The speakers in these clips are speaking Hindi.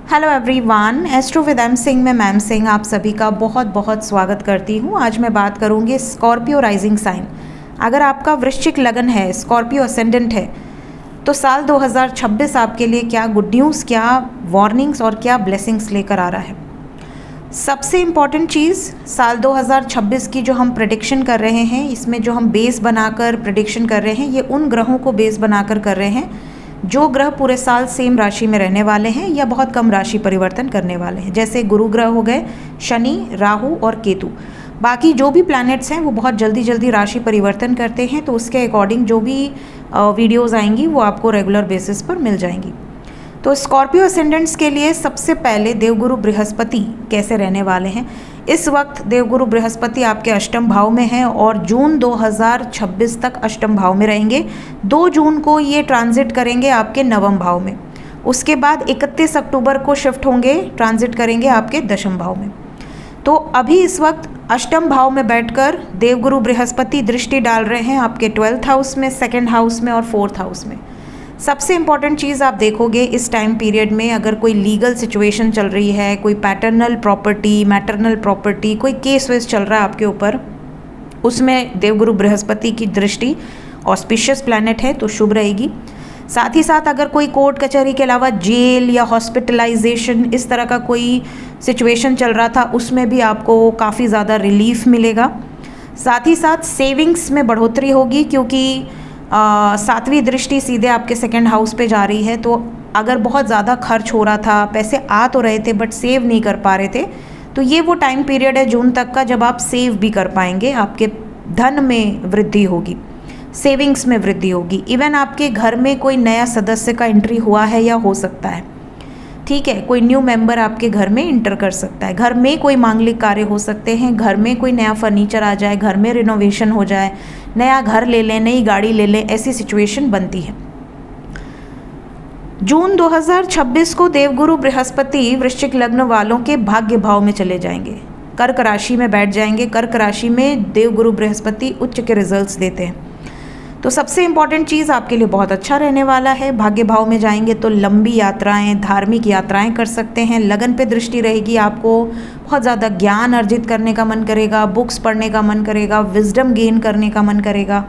Hello everyone, astro with M Singh में मैम सिंह आप सभी का बहुत बहुत स्वागत करती हूँ। आज मैं बात करूँगी स्कॉर्पियो राइजिंग साइन। अगर आपका वृश्चिक लगन है, स्कॉर्पियो असेंडेंट है, तो साल 2026 आपके लिए क्या गुड न्यूज़, क्या वार्निंग्स और क्या ब्लेसिंग्स लेकर आ रहा है। सबसे इम्पॉर्टेंट चीज़, साल 2026 की जो हम प्रेडिक्शन कर रहे हैं, इसमें जो हम बेस बनाकर प्रेडिक्शन कर रहे हैं, ये उन ग्रहों को बेस बनाकर कर रहे हैं जो ग्रह पूरे साल सेम राशि में रहने वाले हैं या बहुत कम राशि परिवर्तन करने वाले हैं। जैसे गुरु ग्रह हो गए, शनि, राहु और केतु। बाकी जो भी प्लैनेट्स हैं वो बहुत जल्दी जल्दी राशि परिवर्तन करते हैं, तो उसके अकॉर्डिंग जो भी वीडियोस आएंगी वो आपको रेगुलर बेसिस पर मिल जाएंगी। तो स्कॉर्पियो असेंडेंट्स के लिए सबसे पहले देवगुरु बृहस्पति कैसे रहने वाले हैं। इस वक्त देवगुरु बृहस्पति आपके अष्टम भाव में हैं और जून 2026 तक अष्टम भाव में रहेंगे। 2 जून को ये ट्रांजिट करेंगे आपके नवम भाव में। उसके बाद 31 अक्टूबर को शिफ्ट होंगे, ट्रांजिट करेंगे आपके दशम भाव में। तो अभी इस वक्त अष्टम भाव में बैठकर देवगुरु बृहस्पति दृष्टि डाल रहे हैं आपके 12th हाउस में, 2nd हाउस में और 4th हाउस में। सबसे इम्पॉर्टेंट चीज़ आप देखोगे इस टाइम पीरियड में, अगर कोई लीगल सिचुएशन चल रही है, कोई पैटर्नल प्रॉपर्टी, मैटरनल प्रॉपर्टी, कोई केस वेस चल रहा है आपके ऊपर, उसमें देवगुरु बृहस्पति की दृष्टि ऑस्पिशियस प्लैनेट है तो शुभ रहेगी। साथ ही साथ अगर कोई कोर्ट कचहरी के अलावा जेल या हॉस्पिटलाइजेशन इस तरह का कोई सिचुएशन चल रहा था, उसमें भी आपको काफ़ी ज़्यादा रिलीफ मिलेगा। साथ ही साथ सेविंग्स में बढ़ोतरी होगी, क्योंकि 7वीं दृष्टि सीधे आपके 2nd हाउस पे जा रही है। तो अगर बहुत ज़्यादा खर्च हो रहा था, पैसे आ तो रहे थे बट सेव नहीं कर पा रहे थे, तो ये वो टाइम पीरियड है जून तक का जब आप सेव भी कर पाएंगे। आपके धन में वृद्धि होगी, सेविंग्स में वृद्धि होगी। इवन आपके घर में कोई नया सदस्य का एंट्री हुआ है या हो सकता है, ठीक है, कोई न्यू मेंबर आपके घर में इंटर कर सकता है। घर में कोई मांगलिक कार्य हो सकते हैं, घर में कोई नया फर्नीचर आ जाए, घर में रिनोवेशन हो जाए, नया घर ले लें, नई गाड़ी ले लें, ऐसी सिचुएशन बनती है। जून 2026 को देवगुरु बृहस्पति वृश्चिक लग्न वालों के भाग्य भाव में चले जाएंगे, कर्क राशि में बैठ जाएंगे। कर्क राशि में देवगुरु बृहस्पति उच्च के रिजल्ट्स देते हैं, तो सबसे इम्पॉर्टेंट चीज़ आपके लिए बहुत अच्छा रहने वाला है। भाग्य भाव में जाएंगे तो लंबी यात्राएं, धार्मिक यात्राएं कर सकते हैं। लगन पे दृष्टि रहेगी, आपको बहुत ज़्यादा ज्ञान अर्जित करने का मन करेगा, बुक्स पढ़ने का मन करेगा, विजडम गेन करने का मन करेगा।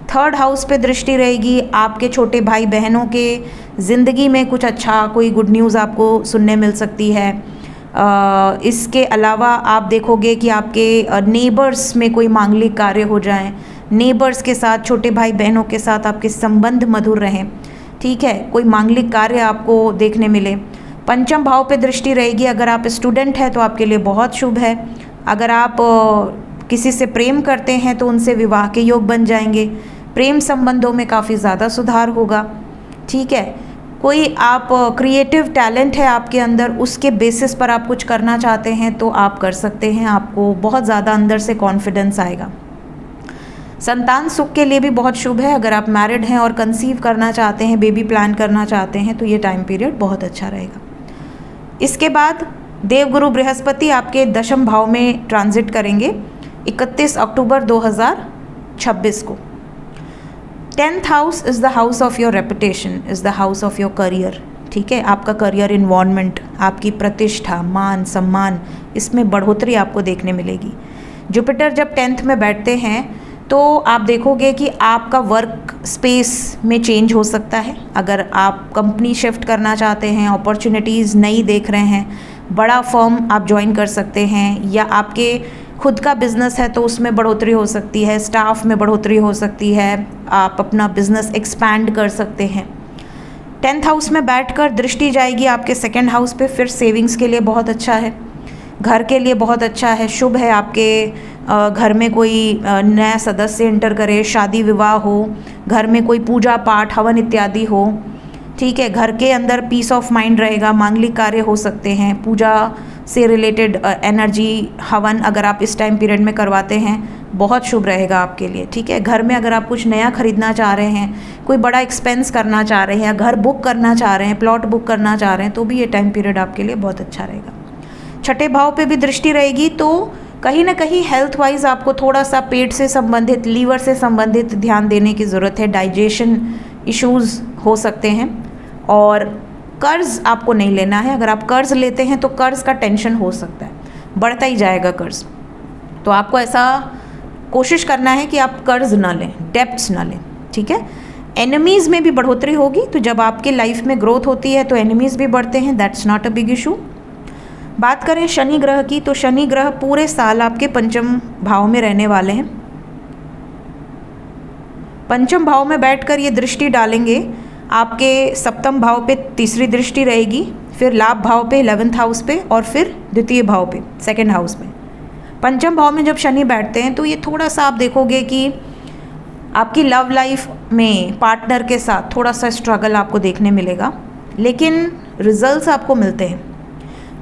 3rd हाउस पे दृष्टि रहेगी, आपके छोटे भाई बहनों के ज़िंदगी में कुछ अच्छा, कोई गुड न्यूज़ आपको सुनने मिल सकती है। इसके अलावा आप देखोगे कि आपके नेबर्स में कोई मांगलिक कार्य हो जाए, नेबर्स के साथ, छोटे भाई बहनों के साथ आपके संबंध मधुर रहें, ठीक है, कोई मांगलिक कार्य आपको देखने मिले। 5म भाव पे दृष्टि रहेगी, अगर आप स्टूडेंट हैं तो आपके लिए बहुत शुभ है। अगर आप किसी से प्रेम करते हैं तो उनसे विवाह के योग बन जाएंगे, प्रेम संबंधों में काफ़ी ज़्यादा सुधार होगा, ठीक है। कोई आप क्रिएटिव टैलेंट है आपके अंदर, उसके बेसिस पर आप कुछ करना चाहते हैं तो आप कर सकते हैं, आपको बहुत ज़्यादा अंदर से कॉन्फिडेंस आएगा। संतान सुख के लिए भी बहुत शुभ है। अगर आप मैरिड हैं और कंसीव करना चाहते हैं, बेबी प्लान करना चाहते हैं, तो ये टाइम पीरियड बहुत अच्छा रहेगा। इसके बाद देवगुरु बृहस्पति आपके दशम भाव में ट्रांजिट करेंगे 31 अक्टूबर 2026 को। 10th house is the house of your reputation, is the house of your career, ठीक है। आपका करियर इन्वायरमेंट, आपकी प्रतिष्ठा, मान सम्मान, इसमें बढ़ोतरी आपको देखने मिलेगी। जुपिटर जब 10th में बैठते हैं तो आप देखोगे कि आपका वर्क स्पेस में चेंज हो सकता है। अगर आप कंपनी शिफ्ट करना चाहते हैं, अपॉर्चुनिटीज़ नई देख रहे हैं, बड़ा फर्म आप ज्वाइन कर सकते हैं, या आपके खुद का बिजनेस है तो उसमें बढ़ोतरी हो सकती है, स्टाफ में बढ़ोतरी हो सकती है, आप अपना बिजनेस एक्सपैंड कर सकते हैं। 10th हाउस में बैठकर दृष्टि जाएगी आपके 2nd हाउस पे, फिर सेविंग्स के लिए बहुत अच्छा है, घर के लिए बहुत अच्छा है, शुभ है। आपके घर में कोई नया सदस्य इंटर करे, शादी विवाह हो, घर में कोई पूजा पाठ, हवन इत्यादि हो, ठीक है। घर के अंदर पीस ऑफ माइंड रहेगा, मांगलिक कार्य हो सकते हैं, पूजा से रिलेटेड एनर्जी, हवन अगर आप इस टाइम पीरियड में करवाते हैं बहुत शुभ रहेगा आपके लिए, ठीक है। घर में अगर आप कुछ नया खरीदना चाह रहे हैं, कोई बड़ा एक्सपेंस करना चाह रहे हैं, या घर बुक करना चाह रहे हैं, प्लॉट बुक करना चाह रहे हैं, तो भी ये टाइम पीरियड आपके लिए बहुत अच्छा रहेगा। 6ठे भाव पे भी दृष्टि रहेगी, तो कहीं ना कहीं हेल्थ वाइज आपको थोड़ा सा पेट से संबंधित, लीवर से संबंधित ध्यान देने की ज़रूरत है। डाइजेशन इश्यूज़ हो सकते हैं, और कर्ज़ आपको नहीं लेना है। अगर आप कर्ज़ लेते हैं तो कर्ज़ का टेंशन हो सकता है, बढ़ता ही जाएगा कर्ज़। तो आपको ऐसा कोशिश करना है कि आप कर्ज़ ना लें, डेब्ट्स ना लें, ठीक है। एनिमीज़ में भी बढ़ोतरी होगी, तो जब आपके लाइफ में ग्रोथ होती है तो एनिमीज़ भी बढ़ते हैं, that's not a big issue. बात करें शनि ग्रह की, तो शनि ग्रह पूरे साल आपके पंचम भाव में रहने वाले हैं। पंचम भाव में बैठकर ये दृष्टि डालेंगे, आपके सप्तम भाव पे तीसरी दृष्टि रहेगी, फिर लाभ भाव पे 11th हाउस पे, और फिर द्वितीय भाव पे 2nd हाउस में। पंचम भाव में जब शनि बैठते हैं तो ये थोड़ा सा आप देखोगे कि आपकी लव लाइफ में पार्टनर के साथ थोड़ा सा स्ट्रगल आपको देखने मिलेगा, लेकिन रिजल्ट्स आपको मिलते हैं।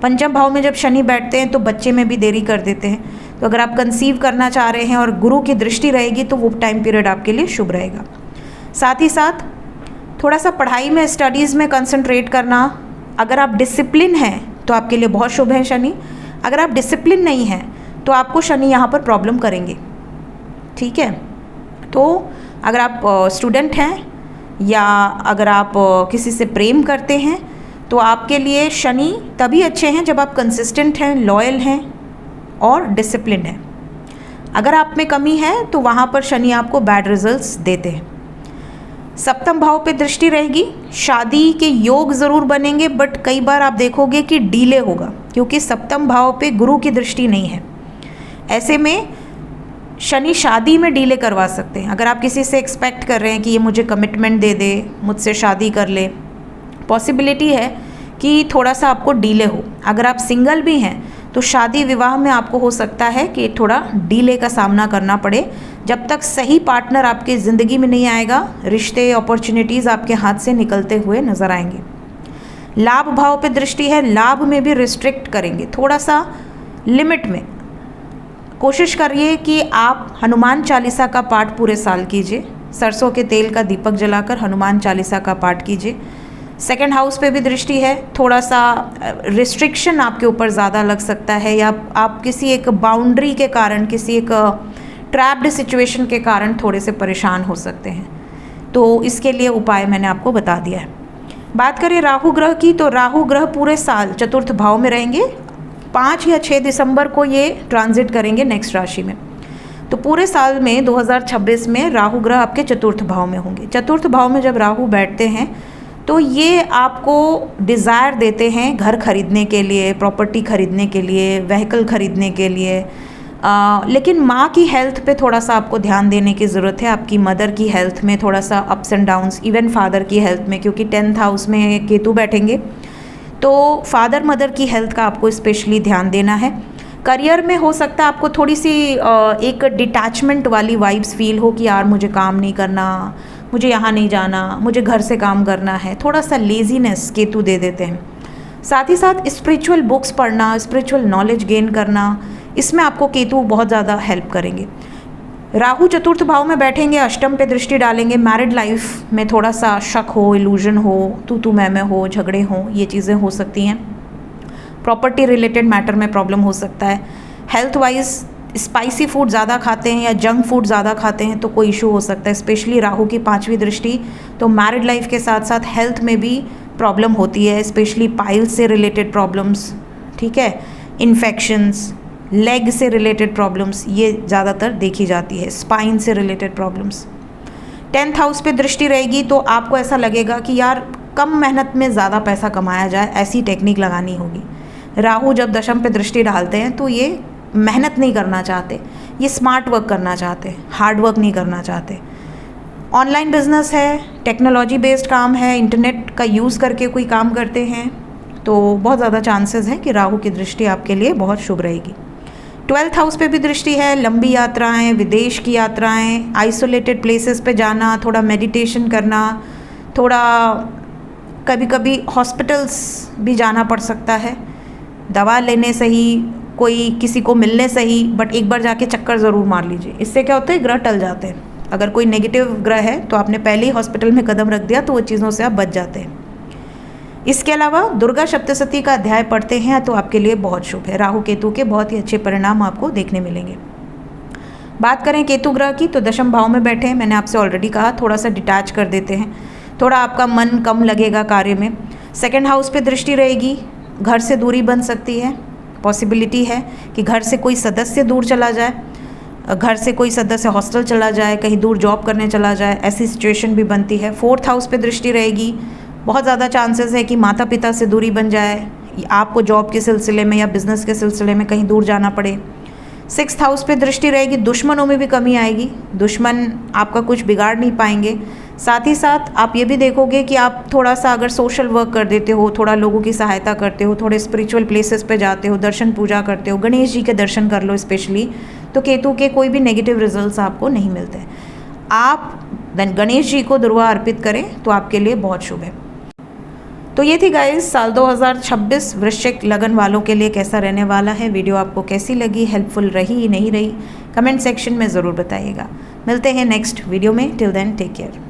पंचम भाव में जब शनि बैठते हैं तो बच्चे में भी देरी कर देते हैं, तो अगर आप कंसीव करना चाह रहे हैं और गुरु की दृष्टि रहेगी तो वो टाइम पीरियड आपके लिए शुभ रहेगा। साथ ही साथ थोड़ा सा पढ़ाई में, स्टडीज़ में कंसंट्रेट करना, अगर आप डिसिप्लिन हैं तो आपके लिए बहुत शुभ है शनि। अगर आप डिसिप्लिन नहीं हैं तो आपको शनि यहाँ पर प्रॉब्लम करेंगे, ठीक है। तो अगर आप स्टूडेंट हैं या अगर आप किसी से प्रेम करते हैं तो आपके लिए शनि तभी अच्छे हैं जब आप कंसिस्टेंट हैं, लॉयल हैं और डिसिप्लिन हैं। अगर आप में कमी है तो वहाँ पर शनि आपको बैड रिजल्ट्स देते हैं। सप्तम भाव पे दृष्टि रहेगी, शादी के योग ज़रूर बनेंगे, बट कई बार आप देखोगे कि डीले होगा, क्योंकि सप्तम भाव पे गुरु की दृष्टि नहीं है। ऐसे में शनि शादी में डीले करवा सकते हैं। अगर आप किसी से एक्सपेक्ट कर रहे हैं कि ये मुझे कमिटमेंट दे दे, मुझसे शादी कर ले, पॉसिबिलिटी है कि थोड़ा सा आपको डीले हो। अगर आप सिंगल भी हैं तो शादी विवाह में आपको हो सकता है कि थोड़ा डीले का सामना करना पड़े। जब तक सही पार्टनर आपकी ज़िंदगी में नहीं आएगा, रिश्ते, अपॉर्चुनिटीज़ आपके हाथ से निकलते हुए नज़र आएंगे। लाभ भाव पे दृष्टि है, लाभ में भी रिस्ट्रिक्ट करेंगे, थोड़ा सा लिमिट में। कोशिश करिए कि आप हनुमान चालीसा का पाठ पूरे साल कीजिए, सरसों के तेल का दीपक जलाकर हनुमान चालीसा का पाठ कीजिए। 2nd हाउस पे भी दृष्टि है, थोड़ा सा रिस्ट्रिक्शन आपके ऊपर ज़्यादा लग सकता है, या आप किसी एक बाउंड्री के कारण, किसी एक ट्रैप्ड सिचुएशन के कारण थोड़े से परेशान हो सकते हैं। तो इसके लिए उपाय मैंने आपको बता दिया है। बात करें राहु ग्रह की, तो राहु ग्रह पूरे साल 4th भाव में रहेंगे। 5 या 6 दिसंबर को ये ट्रांजिट करेंगे नेक्स्ट राशि में। तो पूरे साल में 2026 में राहु ग्रह आपके 4th भाव में होंगे। 4th भाव में जब राहु बैठते हैं तो ये आपको डिज़ायर देते हैं घर खरीदने के लिए, प्रॉपर्टी खरीदने के लिए, व्हीकल खरीदने के लिए, लेकिन माँ की हेल्थ पे थोड़ा सा आपको ध्यान देने की ज़रूरत है। आपकी मदर की हेल्थ में थोड़ा सा ups and downs, even father की हेल्थ में, क्योंकि 10th हाउस में केतु बैठेंगे, तो फादर मदर की हेल्थ का आपको स्पेशली ध्यान देना है। करियर में हो सकता है आपको थोड़ी सी एक डिटैचमेंट वाली वाइब्स फील हो कि यार मुझे काम नहीं करना, मुझे यहाँ नहीं जाना, मुझे घर से काम करना है, थोड़ा सा लेजीनेस केतु दे देते हैं। साथ ही साथ स्पिरिचुअल बुक्स पढ़ना, स्पिरिचुअल नॉलेज गेन करना, इसमें आपको केतु बहुत ज़्यादा हेल्प करेंगे। राहु 4th भाव में बैठेंगे, अष्टम पे दृष्टि डालेंगे। मैरिड लाइफ में थोड़ा सा शक हो, इल्यूजन हो, तू मैं हो, झगड़े हों, ये चीज़ें हो सकती हैं। प्रॉपर्टी रिलेटेड मैटर में प्रॉब्लम हो सकता है। हेल्थ वाइज स्पाइसी फूड ज़्यादा खाते हैं या जंक फूड ज़्यादा खाते हैं तो कोई इशू हो सकता है, स्पेशली राहु की 5वीं दृष्टि। तो मैरिड लाइफ के साथ साथ हेल्थ में भी प्रॉब्लम होती है, स्पेशली पाइल्स से रिलेटेड प्रॉब्लम्स, ठीक है, इन्फेक्शंस, लेग से रिलेटेड प्रॉब्लम्स, ये ज़्यादातर देखी जाती है, स्पाइन से रिलेटेड प्रॉब्लम्स। 10th हाउस पे दृष्टि रहेगी तो आपको ऐसा लगेगा कि यार कम मेहनत में ज़्यादा पैसा कमाया जाए, ऐसी टेक्निक लगानी होगी। राहु जब दशम पे दृष्टि डालते हैं तो ये मेहनत नहीं करना चाहते, ये स्मार्ट वर्क करना चाहते हैं, हार्ड वर्क नहीं करना चाहते। ऑनलाइन बिजनेस है, टेक्नोलॉजी बेस्ड काम है, इंटरनेट का यूज़ करके कोई काम करते हैं, तो बहुत ज़्यादा चांसेस हैं कि राहु की दृष्टि आपके लिए बहुत शुभ रहेगी। 12th हाउस पे भी दृष्टि है, लंबी यात्राएं, विदेश की यात्राएं, आइसोलेटेड प्लेसेस पे जाना, थोड़ा मेडिटेशन करना, थोड़ा कभी कभी हॉस्पिटल्स भी जाना पड़ सकता है, दवा लेने से ही, कोई किसी को मिलने से ही, बट एक बार जाके चक्कर ज़रूर मार लीजिए। इससे क्या होता है, ग्रह टल जाते हैं। अगर कोई नेगेटिव ग्रह है तो आपने पहले ही हॉस्पिटल में कदम रख दिया तो वो चीज़ों से आप बच जाते हैं। इसके अलावा दुर्गा सप्तशती का अध्याय पढ़ते हैं तो आपके लिए बहुत शुभ है। राहु केतु के बहुत ही अच्छे परिणाम आपको देखने मिलेंगे। बात करें केतु ग्रह की, तो दशम भाव में बैठे हैं, मैंने आपसे ऑलरेडी कहा, थोड़ा सा डिटैच कर देते हैं, थोड़ा आपका मन कम लगेगा कार्य में। सेकंड हाउस पे दृष्टि रहेगी, घर से दूरी बन सकती है, पॉसिबिलिटी है कि घर से कोई सदस्य दूर चला जाए, घर से कोई सदस्य हॉस्टल चला जाए, कहीं दूर जॉब करने चला जाए, ऐसी सिचुएशन भी बनती है। फोर्थ हाउस पे दृष्टि रहेगी, बहुत ज़्यादा चांसेस है कि माता पिता से दूरी बन जाए, आपको जॉब के सिलसिले में या बिज़नेस के सिलसिले में कहीं दूर जाना पड़े। सिक्स्थ हाउस पे दृष्टि रहेगी, दुश्मनों में भी कमी आएगी, दुश्मन आपका कुछ बिगाड़ नहीं पाएंगे। साथ ही साथ आप ये भी देखोगे कि आप थोड़ा सा अगर सोशल वर्क कर देते हो, थोड़ा लोगों की सहायता करते हो, थोड़े स्पिरिचुअल प्लेसेस पे जाते हो, दर्शन पूजा करते हो, गणेश जी के दर्शन कर लो स्पेशली, तो केतु के कोई भी नेगेटिव रिजल्ट्स आपको नहीं मिलते। आप गणेश जी को दुर्वा अर्पित करें तो आपके लिए बहुत शुभ है। तो ये थी गाइस साल 2026 वृश्चिक लगन वालों के लिए कैसा रहने वाला है। वीडियो आपको कैसी लगी, हेल्पफुल रही नहीं रही, कमेंट सेक्शन में ज़रूर बताइएगा। मिलते हैं नेक्स्ट वीडियो में। Till then take care.